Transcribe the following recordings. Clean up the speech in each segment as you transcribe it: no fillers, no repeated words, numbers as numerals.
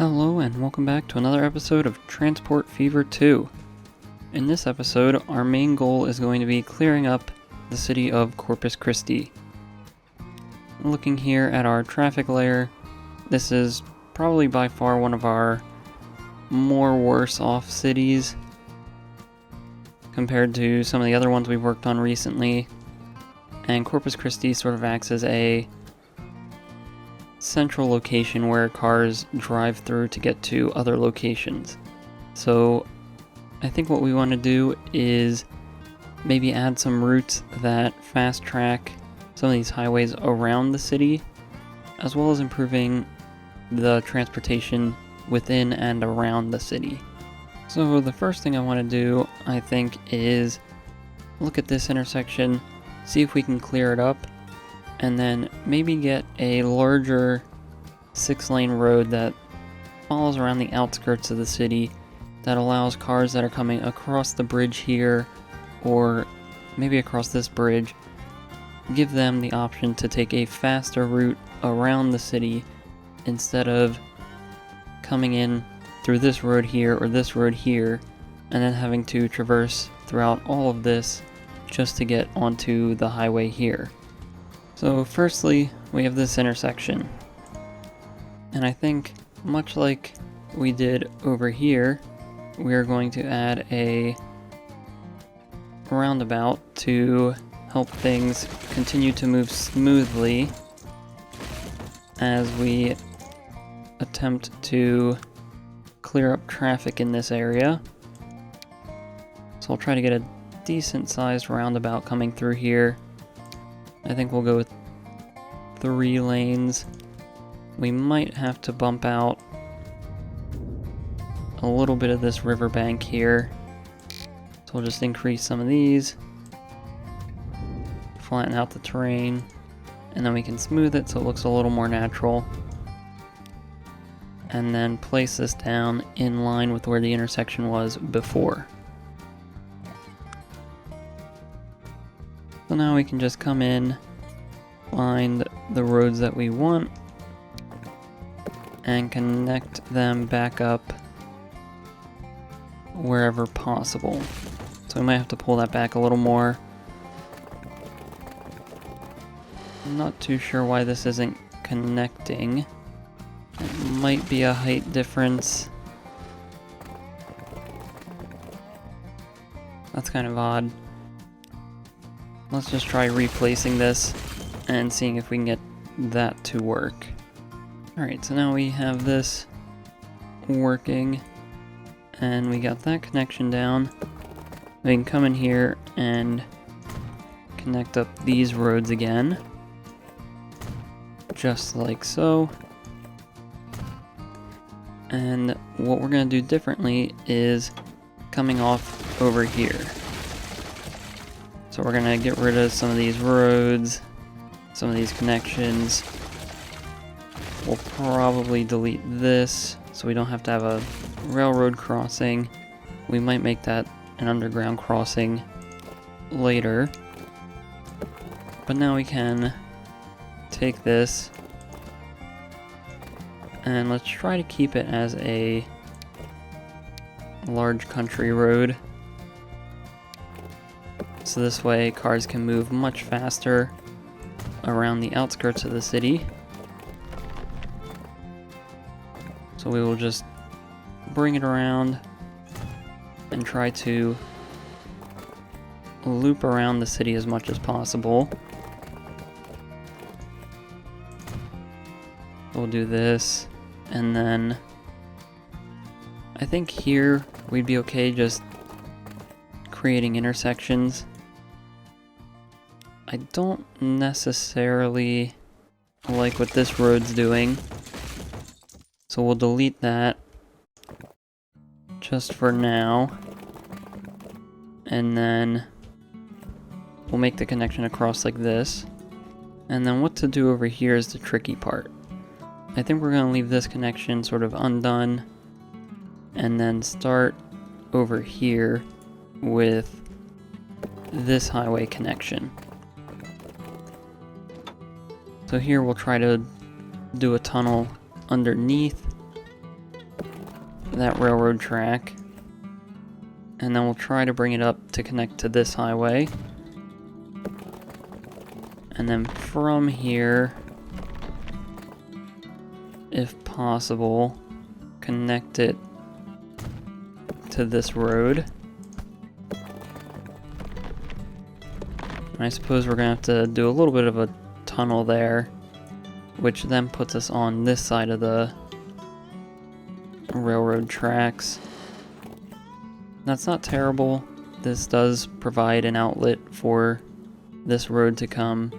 Hello and welcome back to another episode of Transport Fever 2. In this episode, our main goal is going to be clearing up the city of Corpus Christi. Looking here at our traffic layer, this is probably by far one of our more worse off cities compared to some of the other ones we've worked on recently. And Corpus Christi sort of acts as a central location where cars drive through to get to other locations. So I think what we want to do is maybe add some routes that fast track some of these highways around the city, as well as improving the transportation within and around the city. So the first thing I want to do, I think, is look at this intersection, see if we can clear it up, and then maybe get a larger 6-lane road that follows around the outskirts of the city that allows cars that are coming across the bridge here or maybe across this bridge, give them the option to take a faster route around the city instead of coming in through this road here or this road here and then having to traverse throughout all of this just to get onto the highway here. So firstly, we have this intersection, and I think much like we did over here, we are going to add a roundabout to help things continue to move smoothly as we attempt to clear up traffic in this area. So I'll try to get a decent sized roundabout coming through here. I think we'll go with 3 lanes. We might have to bump out a little bit of this riverbank here. So we'll just increase some of these, flatten out the terrain, and then we can smooth it so it looks a little more natural. And then place this down in line with where the intersection was before. So now we can just come in, find the roads that we want, and connect them back up wherever possible. So we might have to pull that back a little more. I'm not too sure why this isn't connecting. It might be a height difference. That's kind of odd. Let's just try replacing this and seeing if we can get that to work. Alright, so now we have this working and we got that connection down. We can come in here and connect up these roads again, just like so. And what we're going to do differently is coming off over here. So we're going to get rid of some of these roads, some of these connections. We'll probably delete this so we don't have to have a railroad crossing. We might make that an underground crossing later. But now we can take this and let's try to keep it as a large country road. So this way cars can move much faster around the outskirts of the city. So we will just bring it around and try to loop around the city as much as possible. We'll do this, and then I think here we'd be okay just creating intersections. I don't necessarily like what this road's doing, so we'll delete that just for now, and then we'll make the connection across like this. And then what to do over here is the tricky part. I think we're going to leave this connection sort of undone and then start over here with this highway connection. So here we'll try to do a tunnel underneath that railroad track, and then we'll try to bring it up to connect to this highway. And then from here, if possible, connect it to this road. And I suppose we're gonna have to do a little bit of a tunnel there, which then puts us on this side of the railroad tracks. That's not terrible. This does provide an outlet for this road to come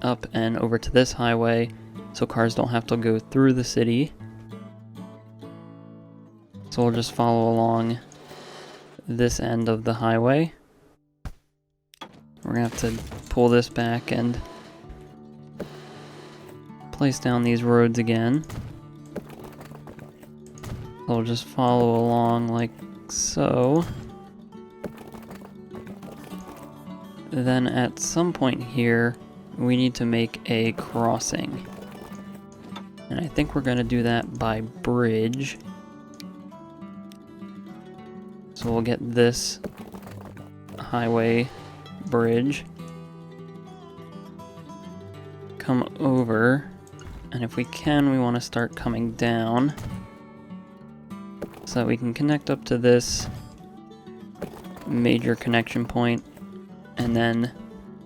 up and over to this highway, so cars don't have to go through the city. So we'll just follow along this end of the highway. We're gonna have to pull this back and place down these roads again. We'll just follow along like so. Then at some point here, we need to make a crossing. And I think we're gonna do that by bridge. So we'll get this highway bridge, come over, and if we can, we want to start coming down so that we can connect up to this major connection point and then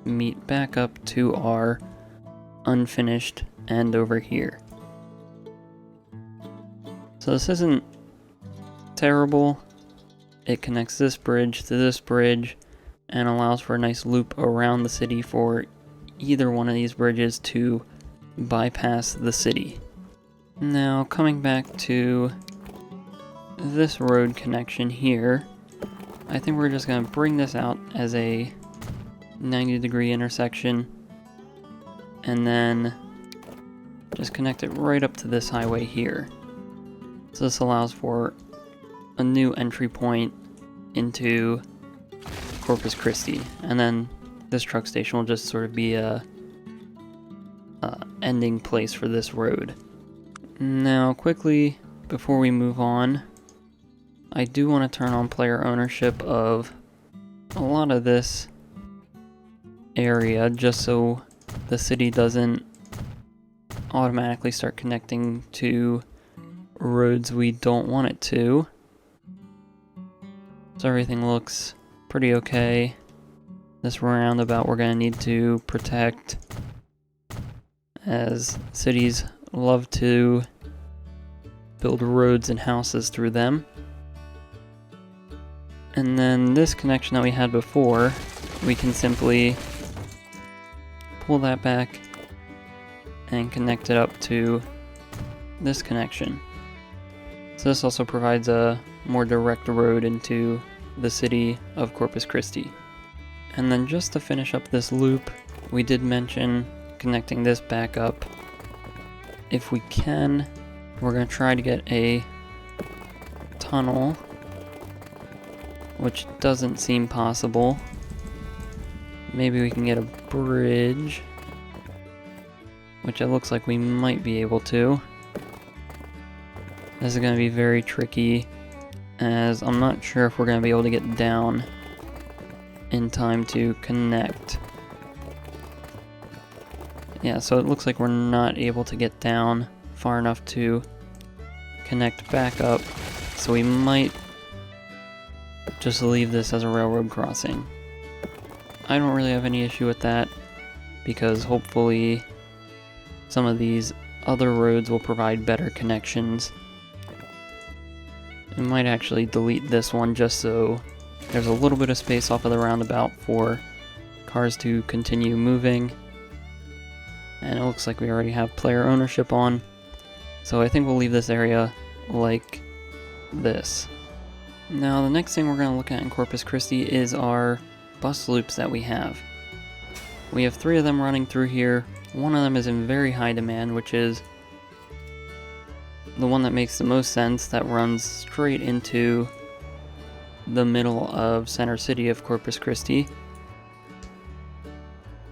meet back up to our unfinished end over here. So this isn't terrible. It connects this bridge to this bridge and allows for a nice loop around the city for either one of these bridges to bypass the city. Now coming back to this road connection here, I think we're just going to bring this out as a 90-degree intersection and then just connect it right up to this highway here. So this allows for a new entry point into Corpus Christi, and then this truck station will just sort of be a ending place for this road. Now quickly, before we move on, I do want to turn on player ownership of a lot of this area just so the city doesn't automatically start connecting to roads we don't want it to. So everything looks pretty okay. This roundabout we're going to need to protect, as cities love to build roads and houses through them. And then this connection that we had before, we can simply pull that back and connect it up to this connection. So this also provides a more direct road into the city of Corpus Christi. And then just to finish up this loop, we did mention connecting this back up. If we can, we're going to try to get a tunnel, which doesn't seem possible. Maybe we can get a bridge, which it looks like we might be able to. This is going to be very tricky, as I'm not sure if we're going to be able to get down in time to connect. Yeah, so it looks like we're not able to get down far enough to connect back up, so we might just leave this as a railroad crossing. I don't really have any issue with that, because hopefully some of these other roads will provide better connections. I might actually delete this one just so there's a little bit of space off of the roundabout for cars to continue moving. And it looks like we already have player ownership on, so I think we'll leave this area like this. Now the next thing we're going to look at in Corpus Christi is our bus loops that we have. We have 3 of them running through here. One of them is in very high demand, which is the one that makes the most sense, that runs straight into the middle of Center City of Corpus Christi.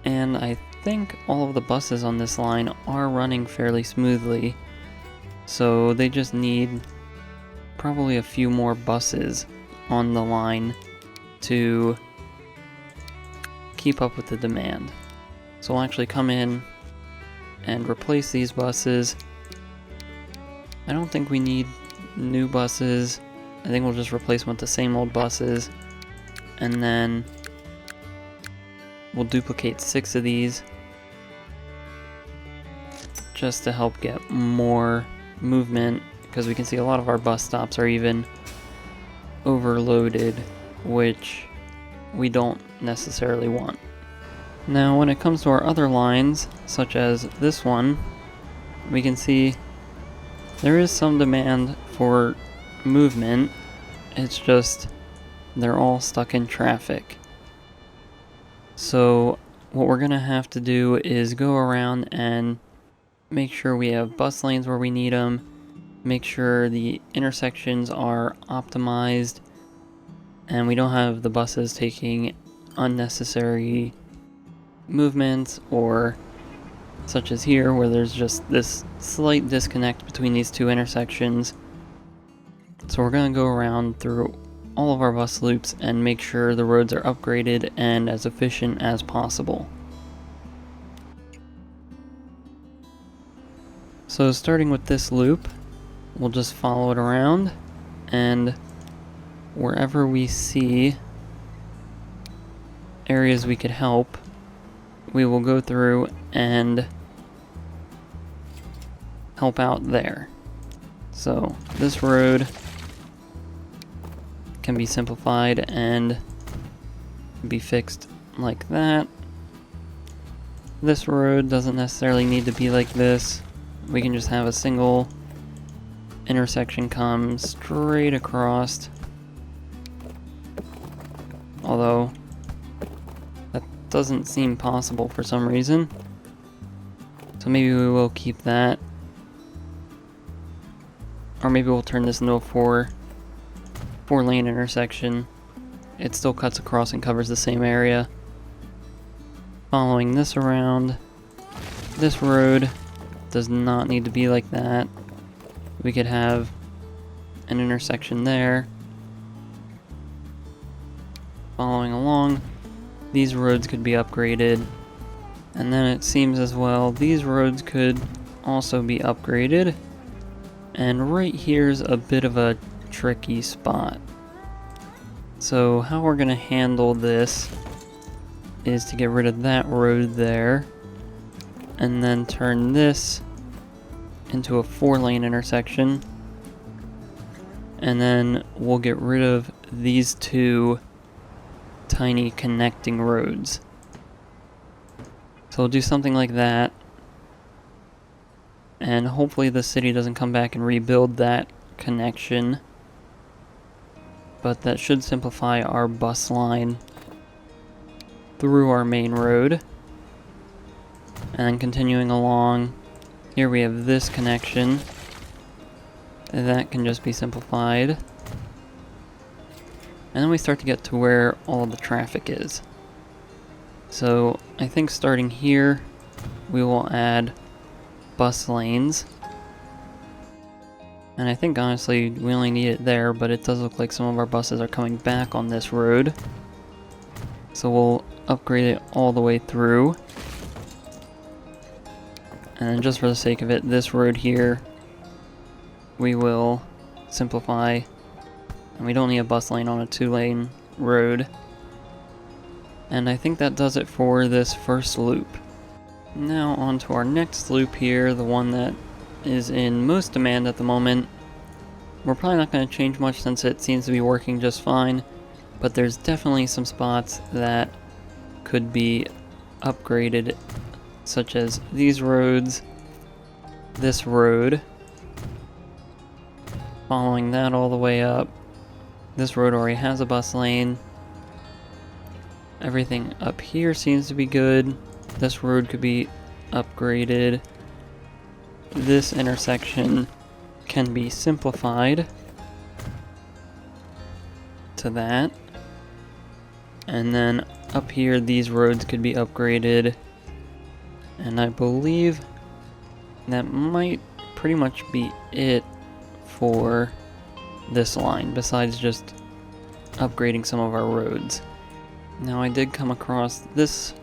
And I think all of the buses on this line are running fairly smoothly, so they just need probably a few more buses on the line to keep up with the demand. So we'll actually come in and replace these buses. I don't think we need new buses. I think we'll just replace them with the same old buses. And then we'll duplicate 6 of these just to help get more movement, because we can see a lot of our bus stops are even overloaded, which we don't necessarily want. Now when it comes to our other lines, such as this one, we can see there is some demand for movement. It's just they're all stuck in traffic. So what we're gonna have to do is go around and make sure we have bus lanes where we need them, make sure the intersections are optimized, and we don't have the buses taking unnecessary movements, or such as here where there's just this slight disconnect between these two intersections. So we're going to go around through all of our bus loops and make sure the roads are upgraded and as efficient as possible. So starting with this loop, we'll just follow it around, and wherever we see areas we could help, we will go through and help out there. So this road can be simplified and be fixed like that. This road doesn't necessarily need to be like this. We can just have a single intersection come straight across. Although that doesn't seem possible for some reason. So maybe we will keep that. Or maybe we'll turn this into a four-lane intersection. It still cuts across and covers the same area. Following this around, this road does not need to be like that. We could have an intersection there. Following along, these roads could be upgraded. And then it seems as well these roads could also be upgraded. And right here's a bit of a tricky spot. So how we're going to handle this is to get rid of that road there, and then turn this into a 4-lane intersection. And then we'll get rid of these two tiny connecting roads. So we'll do something like that. And hopefully the city doesn't come back and rebuild that connection. But that should simplify our bus line through our main road. And then continuing along, here we have this connection. That can just be simplified. And then we start to get to where all the traffic is. So I think starting here, we will add bus lanes. And I think honestly we only need it there, but it does look like some of our buses are coming back on this road. So we'll upgrade it all the way through. And then just for the sake of it, this road here, we will simplify. And we don't need a bus lane on a 2-lane road. And I think that does it for this first loop. Now on to our next loop here, the one that is in most demand at the moment. We're probably not going to change much since it seems to be working just fine, but there's definitely some spots that could be upgraded, such as these roads, this road, following that all the way up. This road already has a bus lane. Everything up here seems to be good. This road could be upgraded. This intersection can be simplified to that. And then up here, these roads could be upgraded. And I believe that might pretty much be it for this line, besides just upgrading some of our roads. Now I did come across this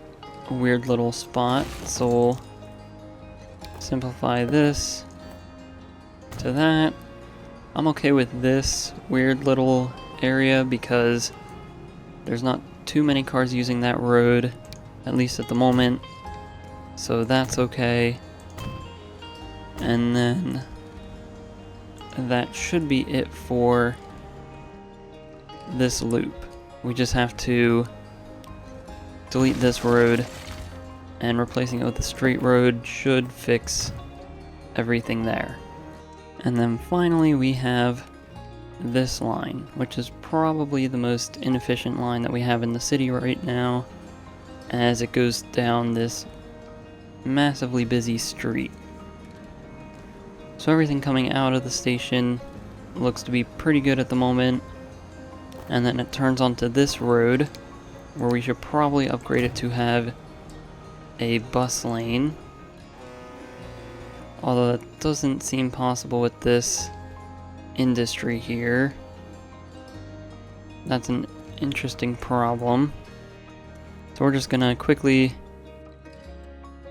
weird little spot, so we'll simplify this to that. I'm okay with this weird little area because there's not too many cars using that road, at least at the moment, so that's okay. And then that should be it for this loop. We just have to delete this road, and replacing it with a straight road should fix everything there. And then finally we have this line, which is probably the most inefficient line that we have in the city right now, as it goes down this massively busy street. So everything coming out of the station looks to be pretty good at the moment, and then it turns onto this road, where we should probably upgrade it to have a bus lane. Although that doesn't seem possible with this industry here. That's an interesting problem. So we're just gonna quickly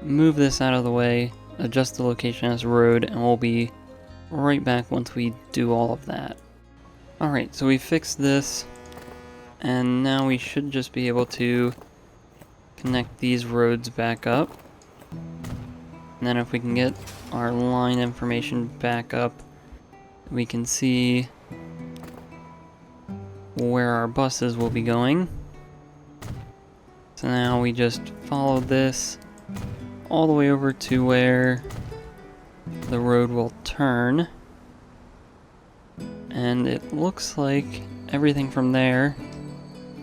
move this out of the way, adjust the location as road, and we'll be right back once we do all of that. Alright, so we fixed this, and now we should just be able to connect these roads back up. And then if we can get our line information back up, we can see where our buses will be going. So now we just follow this all the way over to where the road will turn. And it looks like everything from there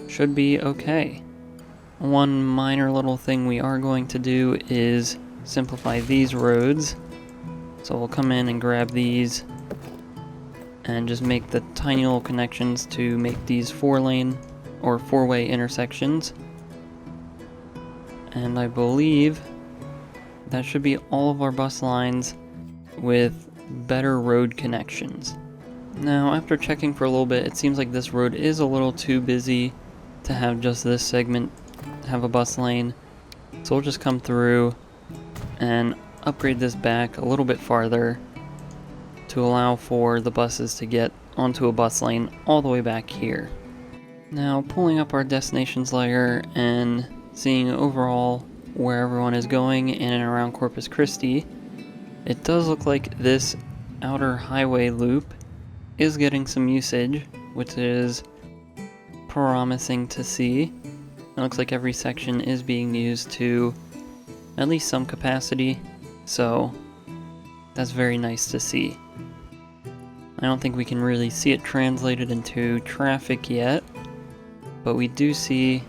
should be okay. One minor little thing we are going to do is simplify these roads. So we'll come in and grab these and just make the tiny little connections to make these 4-lane or 4-way intersections. And I believe that should be all of our bus lines with better road connections. Now, after checking for a little bit, it seems like this road is a little too busy to have just this segment have a bus lane. So we'll just come through and upgrade this back a little bit farther to allow for the buses to get onto a bus lane all the way back here. Now, pulling up our destinations layer and seeing overall where everyone is going in and around Corpus Christi, it does look like this outer highway loop is getting some usage, which is promising to see. It looks like every section is being used to at least some capacity, so that's very nice to see. I don't think we can really see it translated into traffic yet, but we do see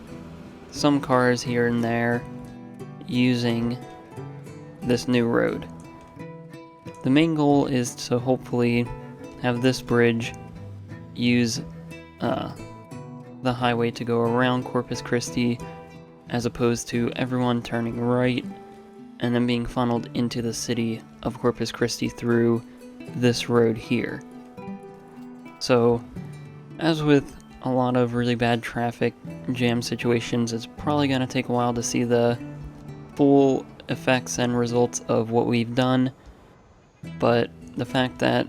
some cars here and there using this new road. The main goal is to hopefully have this bridge use the highway to go around Corpus Christi, as opposed to everyone turning right and then being funneled into the city of Corpus Christi through this road here. So, as with a lot of really bad traffic jam situations, it's probably going to take a while to see the full effects and results of what we've done, but the fact that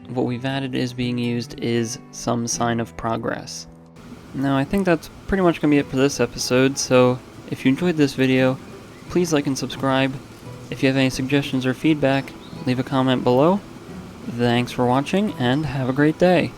what we've added is being used is some sign of progress. Now, I think that's pretty much going to be it for this episode, so if you enjoyed this video, please like and subscribe. If you have any suggestions or feedback, leave a comment below. Thanks for watching, and have a great day.